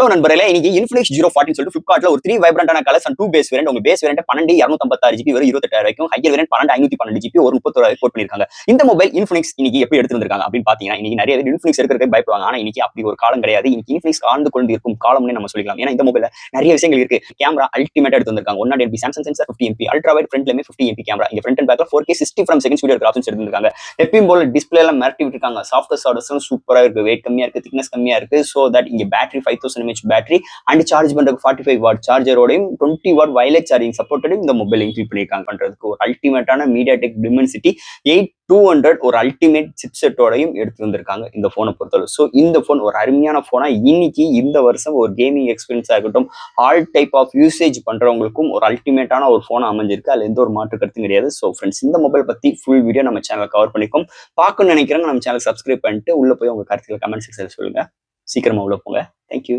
Hello நண்பர்களே, இன்னைக்கு Infinix Zero 40 சொல்லிட்டு Flipkartல ஒரு 3 வைப்ரண்டான கலர்ஸ் அண்ட் 2 பேஸ் வேரியன்ட். உங்க பேஸ் வேரியன்ட் 12 256 GB வெறும் 28,000 வரைக்கும், ஹையர் வேரியன்ட் 12 512 GB ஒரு 31,000 கோட் பண்ணிருக்காங்க. இந்த மொபைல் Infinix இன்னைக்கு எப்படி எடுத்து வந்திருக்காங்க அப்படின்னு பாத்தீங்கன்னா, இன்னைக்கு நிறைய பேர் Infinix எடுக்கிறதுக்கு பயப்படுவாங்க. ஆனா இன்னைக்கு அப்படி ஒரு காலம் கிடையாது. இன்னைக்கு Infinix ஆழ்ந்து கொண்டு இருக்கும் காலம்னு நம்ம சொல்லிக்கலாம். ஏன்னா இந்த மொபைல்ல நிறைய விஷயங்கள் இருக்கு. கேமரா அல்டிமேட்டா எடுத்து வந்திருக்காங்க. 108 MP Samsung sensor, 50 MP ultra wide, ஃப்ரண்ட்லயுமே 50 MP கேமரா. இங்க ஃப்ரண்ட் அண்ட் பேக்ல 4K 60 frame seconds video options எடுத்திருக்காங்க. எப்பயும் போல டிஸ்பிளே எல்லாம் மிரட்டி விட்டுருக்காங்க. சாஃப்ட்வேர் ஆர்டர்ஸும் சூப்பரா இருக்கு. வெயிட் கம்மியா இருக்கு, திக்னஸ் கம்மியா இருக்கு. சோ தட் இங்க battery 5000 mAh battery and charge பண்றதுக்கு 45 வாட் சார்ஜரோடையும் 20 வாட் வயர்லெஸ் சார்ஜிங் சப்போர்ட்டடும் இந்த மொபைல் இன்க்ளூட் பண்ணிருக்காங்க. பண்றதுக்கு ஒரு அல்டிமேட்டான மீடியாடெக் டிமென்சிட்டி 8200 ஒரு அல்டிமேட் சிப்செட்டோடையும் எடுத்து வந்திருக்காங்க இந்த போனை பொறுத்தவரை. ஸோ இந்த போன் ஒரு அருமையான போனா இன்னைக்கு இந்த வருஷம் ஒரு கேமிங் எக்ஸ்பீரியன்ஸா இருக்கட்டும், ஆல் டைப் ஆஃப் யூசேஜ் பண்றவங்களுக்கும் ஒரு அல்டிமேட்டான ஒரு போன் அமைஞ்சிருக்கு. அதுல எந்த ஒரு மாற்று கருத்தும் கிடையாது. ஸோ ஃப்ரெண்ட்ஸ், இந்த மொபைல் பத்தி ஃபுல் வீடியோ நம்ம சேனல் கவர் பண்ணிக்கோம். பார்க்கணும்னு நினைக்கிறேன் நம்ம சேனல் சப்ஸ்கிரைப் பண்ணிட்டு உள்ள போய் உங்க கருத்துக்களை கமெண்ட் செக்ஷன்ல சொல்லுங்க. சீக்கிரமா உள்ள போங்க. தேங்க்யூ.